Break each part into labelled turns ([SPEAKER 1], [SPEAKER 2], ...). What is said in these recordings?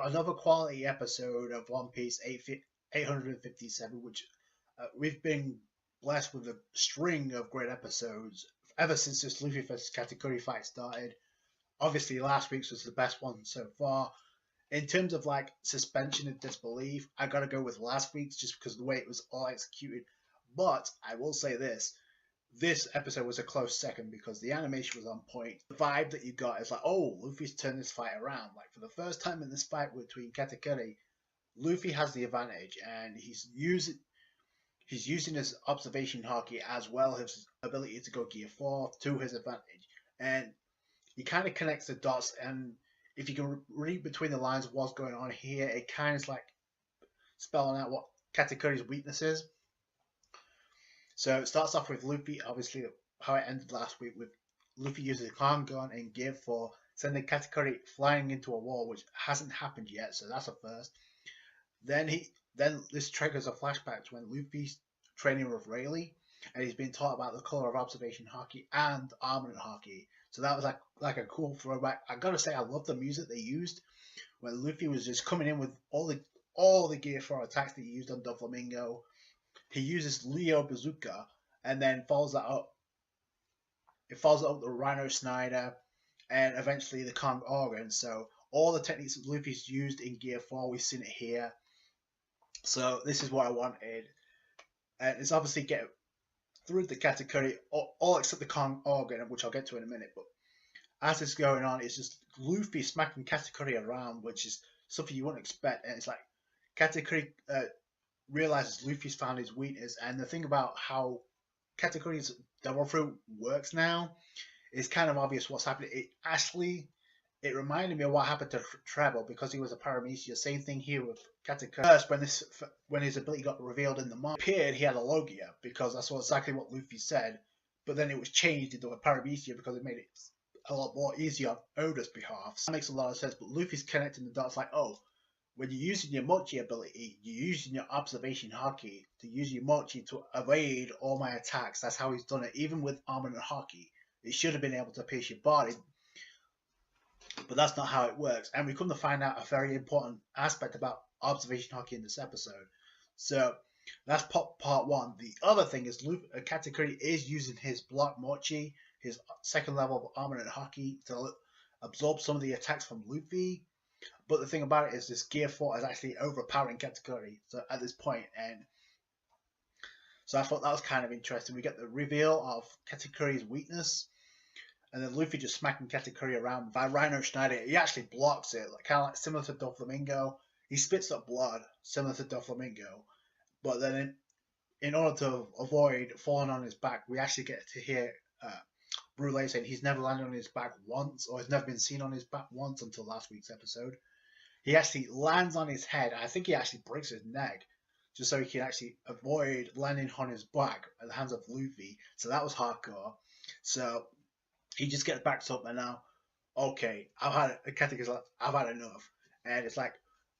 [SPEAKER 1] another quality episode of One Piece 857, which we've been blessed with a string of great episodes ever since this Luffy vs Katakuri fight started. Obviously, last week's was the best one so far. In terms of like suspension of disbelief, I gotta go with last week's just because of the way it was all executed. But I will say this episode was a close second because the animation was on point. The vibe that you got is like, oh, Luffy's turned this fight around. Like for the first time in this fight between Katakuri, Luffy has the advantage, and he's using his observation haki as well as his ability to go Gear 4 to his advantage. And he kind of connects the dots, and if you can read between the lines of what's going on here, it kind of like spelling out what Katakuri's weakness is. So it starts off with Luffy, obviously how it ended last week, with Luffy using the Khan gun in Gear 4, sending Katakuri flying into a wall, which hasn't happened yet, so that's a first. Then this triggers a flashback to when Luffy's training with Rayleigh, and he's been taught about the color of observation haki and armament haki. So that was like a cool throwback. I gotta say, I love the music they used when Luffy was just coming in with all the Gear 4 attacks that he used on Doflamingo. He uses Leo Bazooka and then follows that up. It follows up with the Rhino Snyder and eventually the Kong Organ. So all the techniques that Luffy's used in Gear 4, we've seen it here. So this is what I wanted. And it's obviously get through the Katakuri, all except the Kong Organ, which I'll get to in a minute. But as it's going on, it's just Luffy smacking Katakuri around, which is something you wouldn't expect. And it's like Katakuri realizes Luffy's found his weakness. And the thing about how Katakuri's double through works now is kind of obvious what's happening. It reminded me of what happened to Treble because he was a Paramecia. Same thing here with Katakuri. First, when his ability got revealed in the manga, appeared he had a Logia because that's exactly what Luffy said. But then it was changed into a Paramecia because it made it a lot more easier on Oda's behalf. So that makes a lot of sense. But Luffy's connecting the dots like, oh, when you're using your Mochi ability, you're using your observation haki to use your Mochi to evade all my attacks. That's how he's done it, even with armament haki. It should have been able to pierce your body, but that's not how it works. And we come to find out a very important aspect about observation haki in this episode. So that's part one. The other thing is Katakuri is using his block Mochi, his second level of armament haki, to absorb some of the attacks from Luffy. But the thing about it is this Gear 4 is actually overpowering Katakuri at this point. And so I thought that was kind of interesting. We get the reveal of Katakuri's weakness. And then Luffy just smacking Katakuri around by Rhino Schneider. He actually blocks it, kind of like similar to Doflamingo. He spits up blood, similar to Doflamingo. But then in order to avoid falling on his back, we actually get to hear Brule saying he's never landed on his back once, or has never been seen on his back once until last week's episode. He actually lands on his head. I think he actually breaks his neck just so he can actually avoid landing on his back at the hands of Luffy. So that was hardcore. So he just gets backed up and now, okay, I've had enough. And it's like,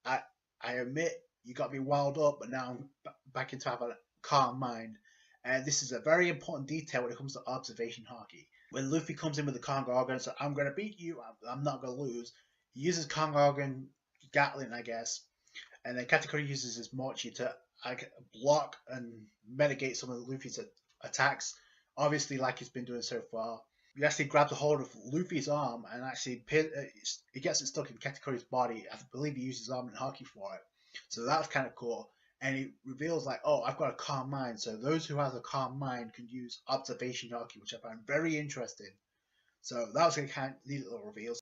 [SPEAKER 1] I admit you got me wild up, but now I'm back into having a calm mind. And this is a very important detail when it comes to observation haki. When Luffy comes in with the Kong Organ, so I'm going to beat you, I'm not going to lose. He uses Kong Organ Gatling, I guess. And then Katakuri uses his Mochi to block and mitigate some of Luffy's attacks. Obviously, like he's been doing so far. He actually grabs a hold of Luffy's arm and actually he gets it stuck in Katakuri's body. I believe he uses arm and haki for it. So that's kind of cool. And he reveals like, oh, I've got a calm mind. So those who have a calm mind can use observation haki, which I found very interesting. So that was kind of neat little reveals.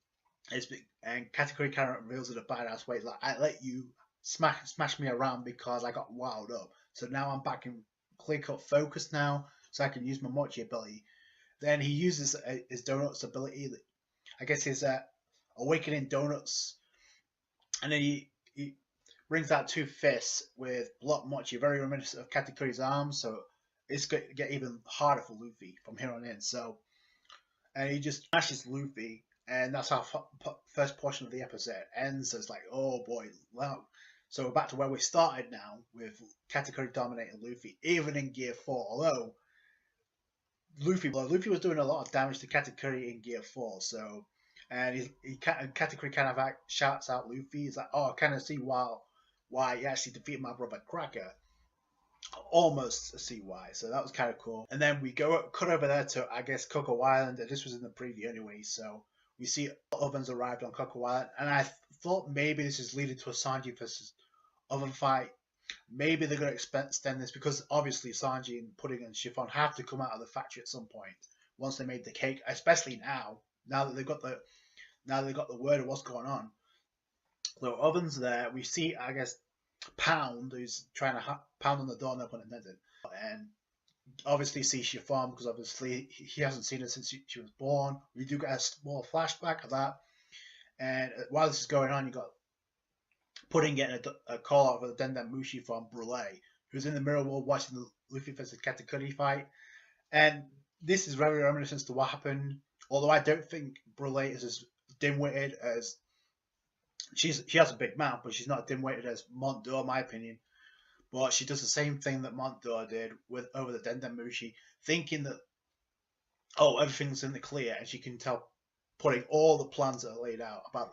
[SPEAKER 1] And Katakuri kind of reveals in a badass way, like, I let you smash me around because I got wild up. So now I'm back in clear-cut focus now, so I can use my Mochi ability. Then he uses his Donuts ability, I guess his Awakening Donuts, and then he brings out two fists with block Mochi, very reminiscent of Katakuri's arms, so it's going to get even harder for Luffy from here on in. So, and he just smashes Luffy, and that's how first portion of the episode ends. So it's like, oh boy, wow. So we're back to where we started now, with Katakuri dominating Luffy, even in Gear 4, although Luffy was doing a lot of damage to Katakuri in Gear 4, so And Katakuri kind of shouts out Luffy. He's like, "Oh, I kind of see why he actually defeated my brother Cracker." Almost see why. So that was kind of cool. And then we cut over there to, I guess, Cocoa Island. This was in the preview anyway, so we see ovens arrived on Cocoa Island, and I thought maybe this is leading to a Sanji versus oven fight. Maybe they're going to extend this because obviously Sanji and Pudding and Chiffon have to come out of the factory at some point once they made the cake, especially now that they've got the word of what's going on. So ovens there. We see, I guess, Pound, who's trying to pound on the door, no pun intended, and obviously see Chiffon because obviously he hasn't seen her since she was born. We do get a small flashback of that, and while this is going on, you got Pudding getting a call out of the Dendamushi from Brule, who's in the mirror world watching the Luffy versus Katakuri fight, and this is very reminiscent to what happened. Although I don't think Brule is as dim-witted as she has a big mouth, but she's not dim-witted as Montdor, in my opinion. But she does the same thing that Montdor did with over the Dendamushi, thinking that everything's in the clear, and she can tell, putting all the plans that are laid out about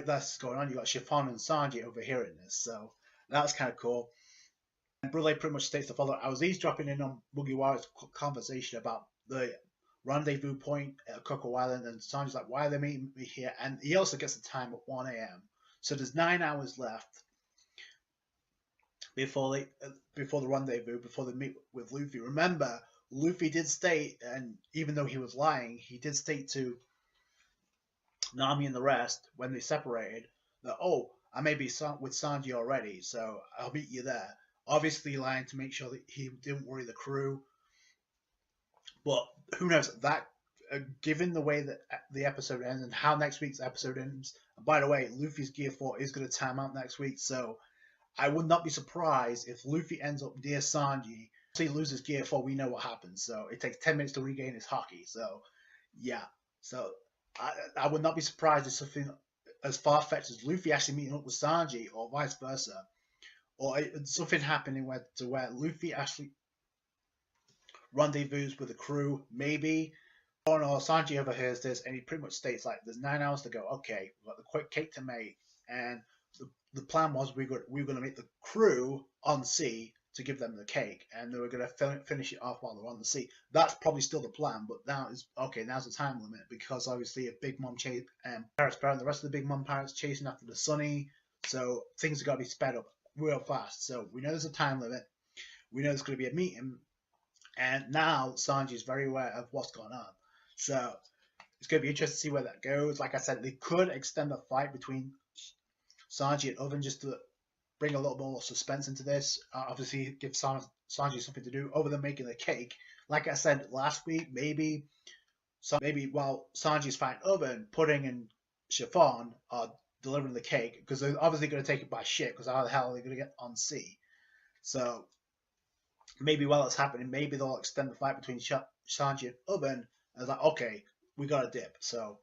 [SPEAKER 1] that's going on. You got Chiffon and Sanji overhearing this, so that's kind of cool. And Brule pretty much states the following: I was eavesdropping in on Mugiwara's conversation about the rendezvous point at Cocoa Island, and Sanji's like, "Why are they meeting me here?" And he also gets the time at 1 a.m. So there's 9 hours left before the rendezvous, before they meet with Luffy. Remember, Luffy did state, and even though he was lying, he did state to Nami and the rest when they separated that, I may be with Sanji already, so I'll meet you there. Obviously, lying to make sure that he didn't worry the crew. But who knows that? Given the way that the episode ends and how next week's episode ends, and by the way, Luffy's Gear 4 is going to time out next week, so I would not be surprised if Luffy ends up near Sanji. If he loses Gear 4, we know what happens. So it takes 10 minutes to regain his haki. So, yeah. So I would not be surprised if something as far-fetched as Luffy actually meeting up with Sanji or vice versa. Or something happening where Luffy actually rendezvous with the crew, maybe. Or Sanji overhears this and he pretty much states, like, there's 9 hours to go. Okay, we've got the quick cake to make. And the plan was we were going to meet the crew on sea to give them the cake, and they were going to finish it off while they're on the sea. That's probably still the plan, but now's the time limit because obviously if Big Mom chase Paris Bear and the rest of the Big Mom pirates chasing after the Sunny, so things have got to be sped up real fast. So we know there's a time limit. We know there's going to be a meeting, and now Sanji is very aware of what's going on. So it's going to be interesting to see where that goes. Like I said, they could extend the fight between Sanji and Oven just to bring a little more suspense into this. Obviously, give Sanji something to do other than making the cake. Like I said last week, maybe while Sanji's fighting Oven, Pudding and Chiffon are delivering the cake because they're obviously going to take it by ship because how the hell are they going to get on sea? So maybe while it's happening, maybe they'll extend the fight between Sanji and Oven. And it's like, okay, we got a dip. So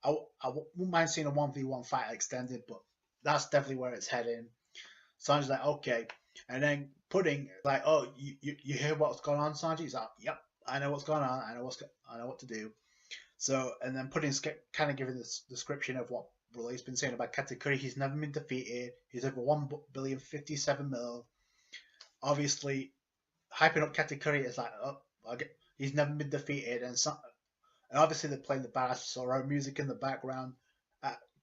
[SPEAKER 1] I wouldn't mind seeing a 1v1 fight extended, but that's definitely where it's heading. Sanji's like, okay. And then Pudding, like, oh, you hear what's going on, Sanji? He's like, yep, I know what's going on. I know what to do. So, and then Pudding's kind of giving this description of what Brule's been saying about Katakuri. He's never been defeated. He's over 1,057 mil. Obviously, hyping up Katakuri is like, he's never been defeated. And obviously they're playing the Badass Sorrow music in the background.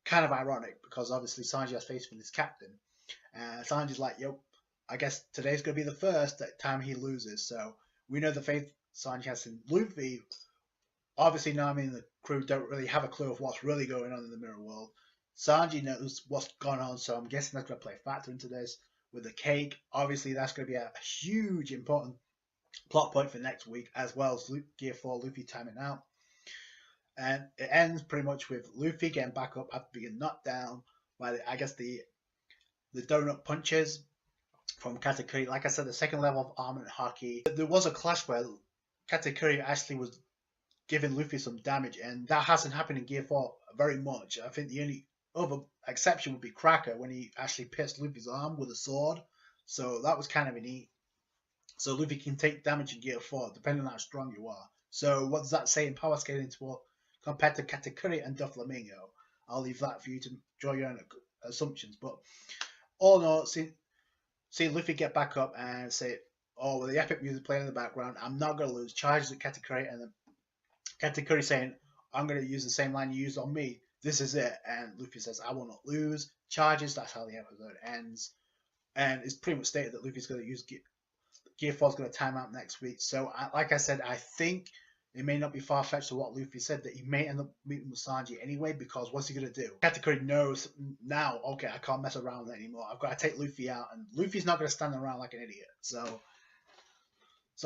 [SPEAKER 1] Kind of ironic because obviously Sanji has faith in his captain. Sanji's like, I guess today's going to be the first time he loses. So we know the faith Sanji has in Luffy. Obviously, Nami and the crew don't really have a clue of what's really going on in the mirror world. Sanji knows what's going on, so I'm guessing that's going to play a factor into this. With the cake, obviously that's going to be a huge, important plot point for next week, as well as Gear 4 Luffy timing out. And it ends pretty much with Luffy getting back up after being knocked down by, the donut punches from Katakuri. Like I said, the second level of armor and haki. There was a clash where Katakuri actually was giving Luffy some damage, and that hasn't happened in Gear 4 very much. I think the only other exception would be Cracker when he actually pierced Luffy's arm with a sword. So that was kind of neat. So Luffy can take damage in Gear 4 depending on how strong you are. So what does that say in power scaling compared to Katakuri and Doflamingo. I'll leave that for you to draw your own assumptions. But all in all, see Luffy get back up and say, "Oh, with the epic music playing in the background, I'm not going to lose." Charges at Katakuri, and then Katakuri saying, "I'm going to use the same line you used on me. This is it." And Luffy says, "I will not lose." Charges. That's how the episode ends. And it's pretty much stated that Luffy's going to use Gear 4 is going to time out next week. So, like I said, I think it may not be far fetched to what Luffy said that he may end up meeting with Sanji anyway. Because what's he going to do? Katakuri knows now. Okay, I can't mess around anymore. I've got to take Luffy out, and Luffy's not going to stand around like an idiot. So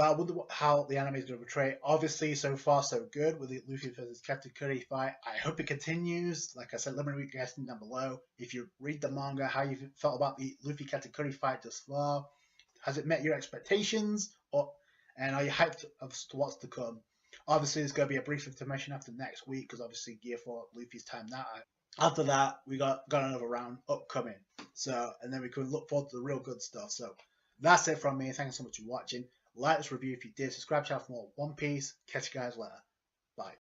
[SPEAKER 1] I wonder how the anime is going to portray it. Obviously, so far so good with the Luffy versus Katakuri fight. I hope it continues. Like I said, let me know what you guys think down below. If you read the manga, how you felt about the Luffy Katakuri fight thus far. Has it met your expectations? And are you hyped as to what's to come? Obviously, there's going to be a brief information after next week because obviously Gear 4 Luffy's time that. After that, we got another round upcoming. So, and then we can look forward to the real good stuff. So, that's it from me. Thanks so much for watching. Like this review if you did. Subscribe to the channel for more One Piece. Catch you guys later. Bye.